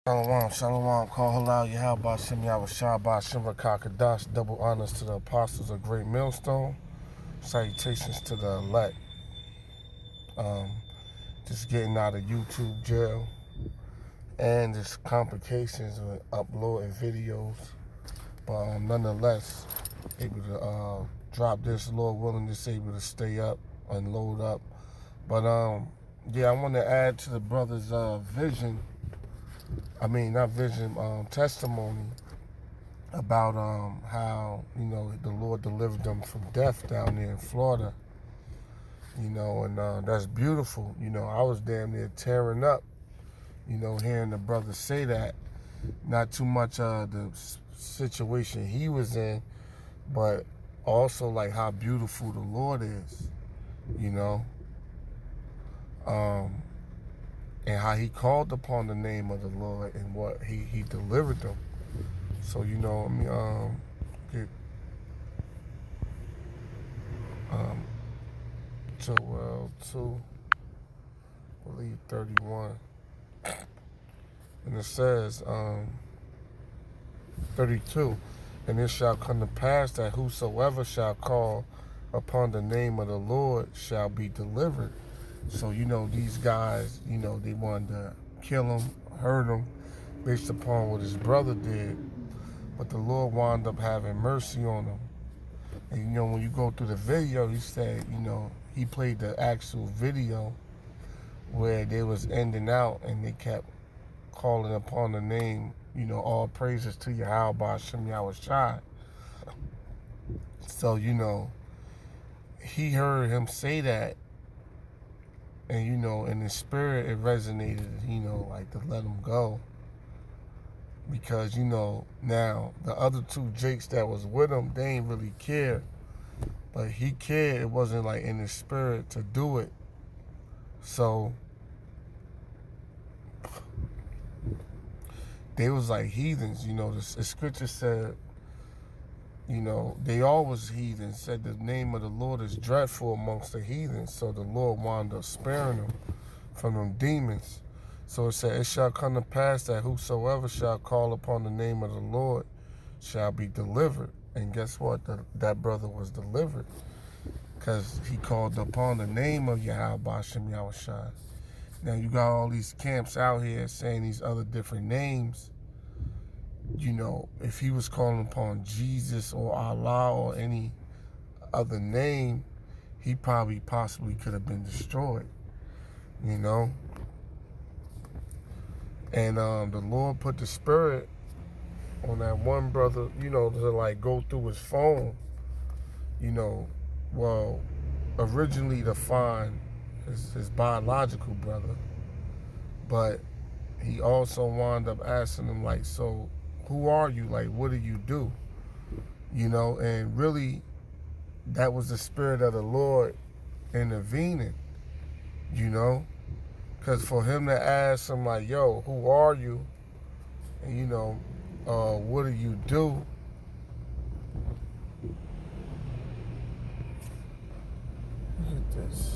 Shalom, shalom, call halal, Yahweh, Shem Yahweh, Shabbat, Shem Rakakadash, double honors to the apostles of Great Millstone, salutations to the elect. Um, just getting out of YouTube jail, and there's complications with uploading videos, but nonetheless, able to drop this, Lord willing, just able to stay up and load up. But yeah, I want to add to the brother's vision. Not vision, testimony about how, the Lord delivered them from death down there in Florida, and that's beautiful. I was damn near tearing up, hearing the brother say that. Not too much the situation he was in, but also like how beautiful the Lord is, and how he called upon the name of the Lord and what he delivered them. So, get Joel 2, I believe 31. And it says, 32, and it shall come to pass that whosoever shall call upon the name of the Lord shall be delivered. So, these guys, they wanted to kill him, hurt him, based upon what his brother did. But the Lord wound up having mercy on him. And, when you go through the video, he said, he played the actual video where they was ending out and they kept calling upon the name, all praises to Yahweh, Shem Yahweh Shai. So, he heard him say that, and, in his spirit, it resonated, like to let him go. Because, now the other two Jakes that was with him, they ain't really care. But he cared. It wasn't like in his spirit to do it. So they was like heathens. The scripture said, they all was heathens. Said the name of the Lord is dreadful amongst the heathens. So the Lord wound up sparing them from them demons. So it said, it shall come to pass that whosoever shall call upon the name of the Lord shall be delivered. And guess what? That brother was delivered because he called upon the name of Yahweh Shem Yahweh Shai. Now you got all these camps out here saying these other different names. If he was calling upon Jesus or Allah or any other name, he possibly could have been destroyed, And the Lord put the spirit on that one brother, to like go through his phone, well, originally to find his biological brother, but he also wound up asking him, like, so who are you? Like, what do you do? And really, that was the spirit of the Lord intervening, because for him to ask him, like, yo, who are you? And, what do you do? Look at this.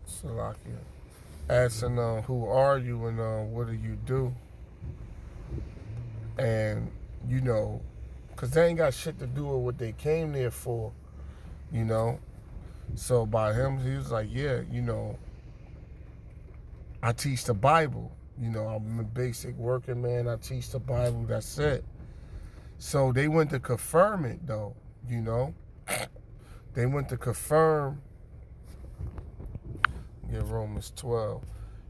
Salakia. Asking who are you and what do you do? And, because they ain't got shit to do with what they came there for, So by him, he was like, yeah, I teach the Bible. I'm a basic working man. I teach the Bible. That's it. So they went to confirm it, though, They went to confirm, Romans 12.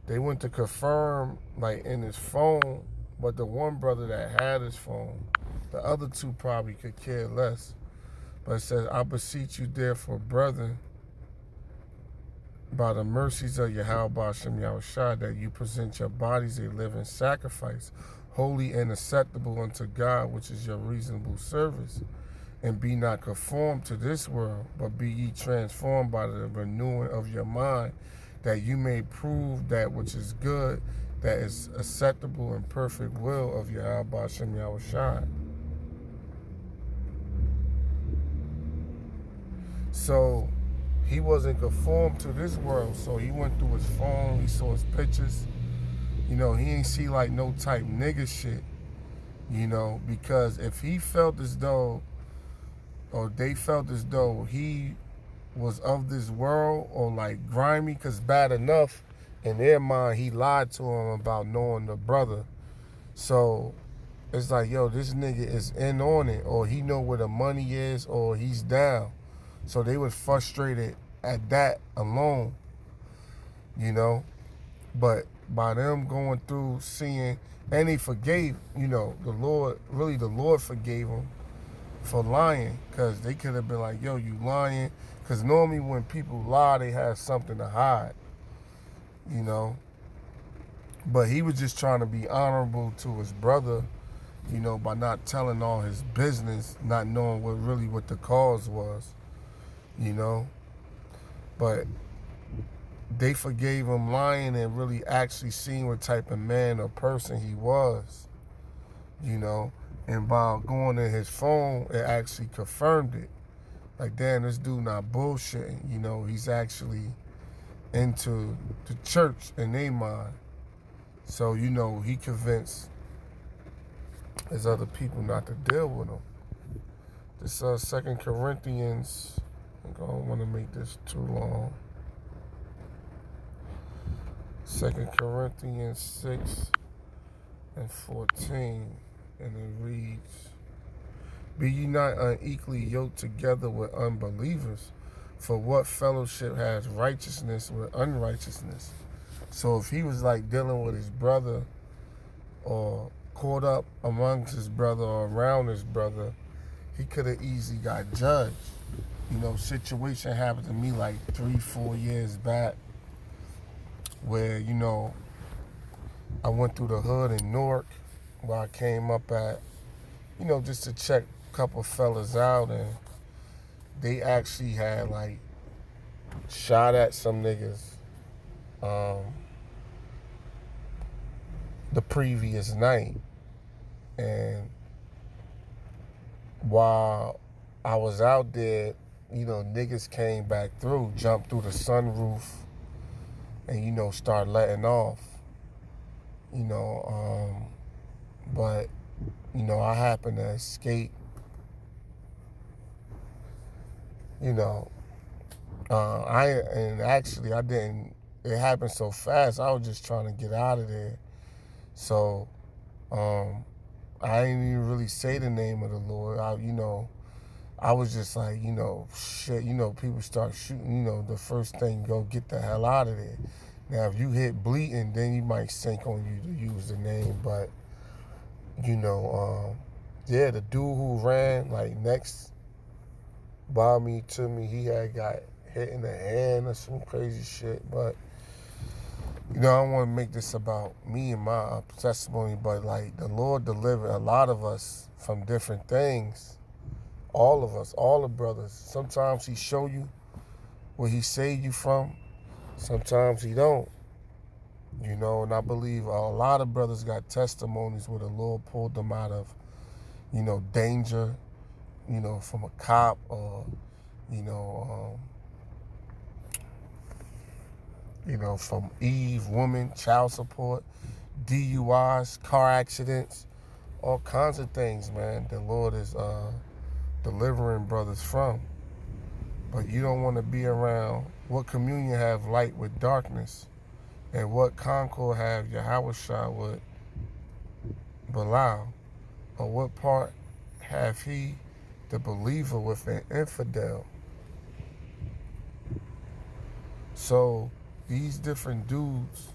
They went to confirm, like, in his phone, but the one brother that had his phone, the other two probably could care less. But it says, I beseech you therefore, brethren, by the mercies of Yahweh Shem Yahweh Shai, that you present your bodies a living sacrifice, holy and acceptable unto God, which is your reasonable service. And be not conformed to this world, but be ye transformed by the renewing of your mind, that you may prove that which is good that is acceptable and perfect will of Yahweh Shem Yahushai. So he wasn't conformed to this world. So he went through his phone, he saw his pictures. He ain't see like no type nigga shit, because if he felt as though, or they felt as though he was of this world or like grimy, because bad enough in their mind he lied to him about knowing the brother. So it's like, yo, this nigga is in on it, or he know where the money is, or he's down. So they was frustrated at that alone, But by them going through, seeing, and he forgave, the Lord forgave him for lying, because they could have been like, yo, you lying. Because normally when people lie, they have something to hide, But he was just trying to be honorable to his brother, by not telling all his business, not knowing what the cause was, But they forgave him lying and really actually seeing what type of man or person he was, And by going in his phone, it actually confirmed it. Like, damn, this dude not bullshitting, he's actually into the church in their mind. So, he convinced his other people not to deal with him. This 2 Corinthians, I don't want to make this too long. 2 Corinthians 6 and 14, and it reads, "Be ye not unequally yoked together with unbelievers, for what fellowship has righteousness with unrighteousness?" So if he was like dealing with his brother, or caught up amongst his brother or around his brother, he could have easily got judged. Situation happened to me like 3-4 years back, where, I went through the hood in Newark, where I came up at, just to check a couple fellas out, and they actually had like shot at some niggas the previous night. And while I was out there, niggas came back through, jumped through the sunroof, and, start letting off. But, I happened to escape. I didn't, it happened so fast, I was just trying to get out of there. So, I didn't even really say the name of the Lord. I was just like, shit, people start shooting, the first thing, go get the hell out of there. Now, if you hit bleeding, then you might sink on you to use the name. But, the dude who ran, like, next by me to me, he had got hit in the hand or some crazy shit. But, I don't want to make this about me and my testimony, but, like, the Lord delivered a lot of us from different things. All of us, all the brothers. Sometimes he show you where he saved you from. Sometimes he don't. And I believe a lot of brothers got testimonies where the Lord pulled them out of, danger, from a cop, or, from Eve, woman, child support, DUIs, car accidents, all kinds of things, man. The Lord is delivering brothers from. But you don't want to be around what communion have light with darkness, and what concord have Yahushua with Belial, or what part have he, the believer, with an infidel. So these different dudes,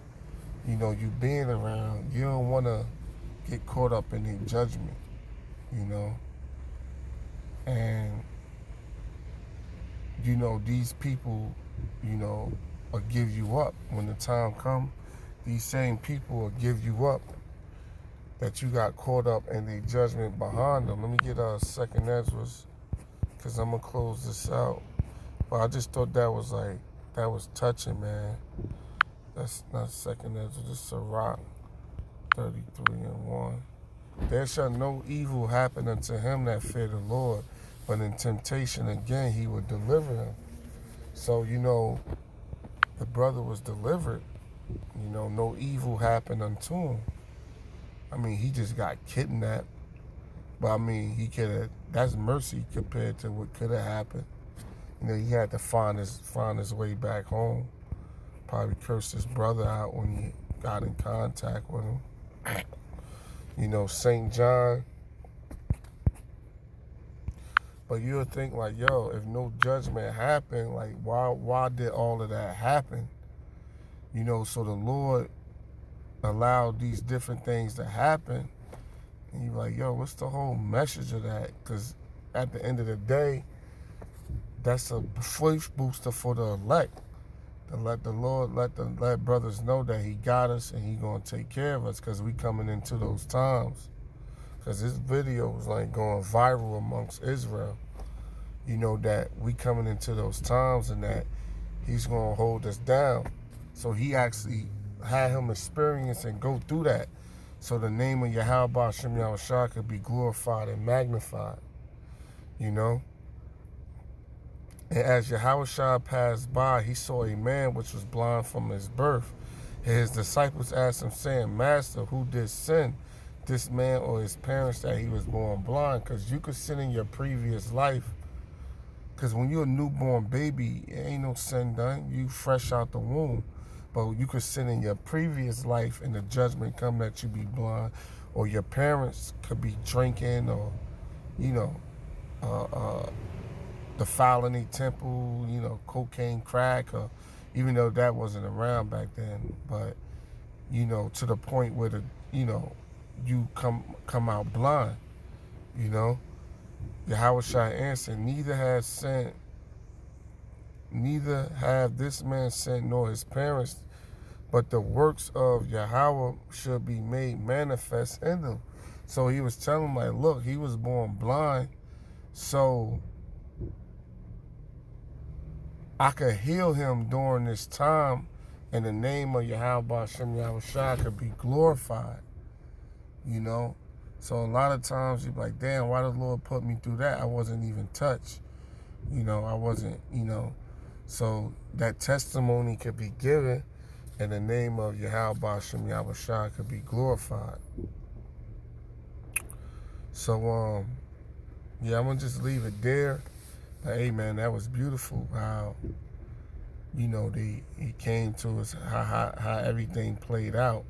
you being around, you don't want to get caught up in their judgment, and these people, will give you up when the time comes. These same people will give you up, that you got caught up in the judgment behind them. Let me get 2nd Ezra, because I'm going to close this out. But I just thought that was touching, man. That's not 2nd Ezra, this is Sirach. 33:1. There shall no evil happen unto him that fear the Lord, but in temptation again he will deliver him. So, the brother was delivered. No evil happened unto him. I mean, he just got kidnapped. But I mean, that's mercy compared to what could have happened. He had to find his way back home. Probably cursed his brother out when he got in contact with him. St. John. But you'll think like, yo, if no judgment happened, like why did all of that happen? So the Lord allowed these different things to happen. And you're like, yo, what's the whole message of that? Because at the end of the day, that's a faith booster for the elect. To let the Lord, let brothers know that he got us and he going to take care of us, because we coming into those times. Because this video was like going viral amongst Israel. That we coming into those times and that he's going to hold us down. So he actually had him experience and go through that. So the name of Yahweh Shem Yahushua could be glorified and magnified. And as Yahushua passed by, he saw a man which was blind from his birth. And his disciples asked him, saying, Master, who did sin, this man or his parents, that he was born blind? Because you could sin in your previous life. Because when you're a newborn baby, it ain't no sin done. You fresh out the womb. But you could sin in your previous life and the judgment come that you be blind. Or your parents could be drinking or, defiling a temple, cocaine, crack, or even though that wasn't around back then. But, to the point where you come out blind, Yahushua answered, neither have this man sinned nor his parents, but the works of Yahweh should be made manifest in them. So he was telling him, like, look, he was born blind, so I could heal him during this time, and the name of Yahweh Shem Yahushua could be glorified, So a lot of times you're like, damn, why did the Lord put me through that? I wasn't even touched. I wasn't, So that testimony could be given, and the name of Yahweh Shem Yahushua could be glorified. So, I'm going to just leave it there. But, hey, man, that was beautiful how, he came to us, how everything played out,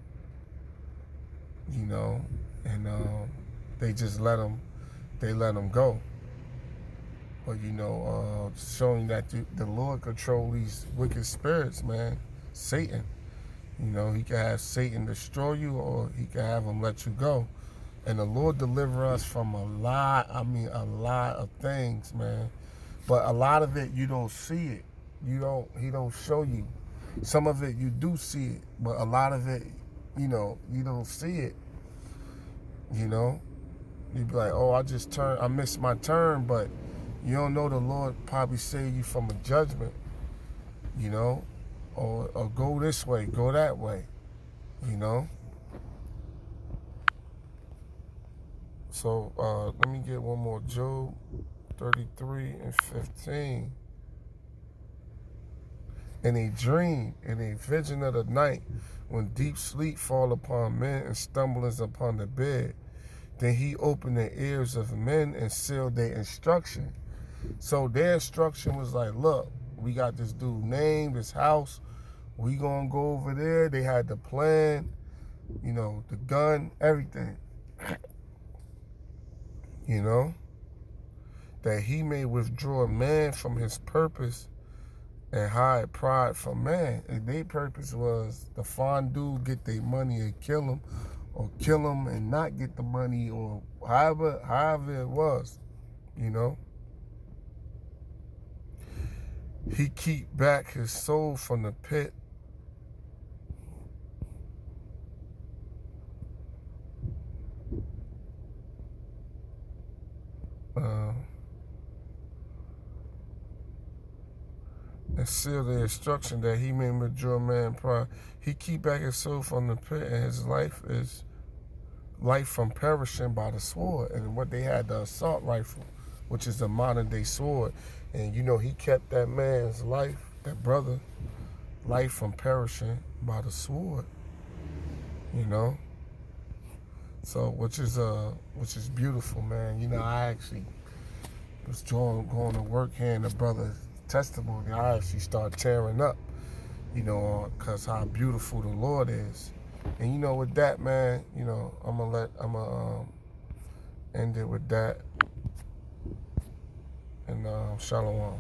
and they just let him go. But, showing that the Lord control these wicked spirits, man, Satan. He can have Satan destroy you, or he can have him let you go. And the Lord deliver us from a lot of things, man. But a lot of it, you don't see it. He don't show you. Some of it, you do see it. But a lot of it, you don't see it. You'd be like, oh, I missed my turn, but you don't know the Lord probably saved you from a judgment, or go this way, go that way, So let me get one more. Job 33:15. In a dream, in a vision of the night, when deep sleep fall upon men and stumblings upon the bed, then he opened the ears of men and sealed their instruction. So their instruction was like, look, we got this dude name, this house, we gonna go over there. They had the plan, the gun, everything. That he may withdraw man from his purpose and hide pride from man. And their purpose was to find dude, get their money and kill him, or kill him and not get the money, or however it was, He keep back his soul from the pit. And seal the instruction that he may withdraw man pride. He keep back his soul from the pit, and his life is life from perishing by the sword. And what they had, the assault rifle, which is the modern day sword. And he kept that man's life, that brother, life from perishing by the sword. So which is beautiful, man. I actually was going to work hearing the brother's testimony. I actually started tearing up, because how beautiful the Lord is. And with that, man, I'm gonna end it with that. And shalom.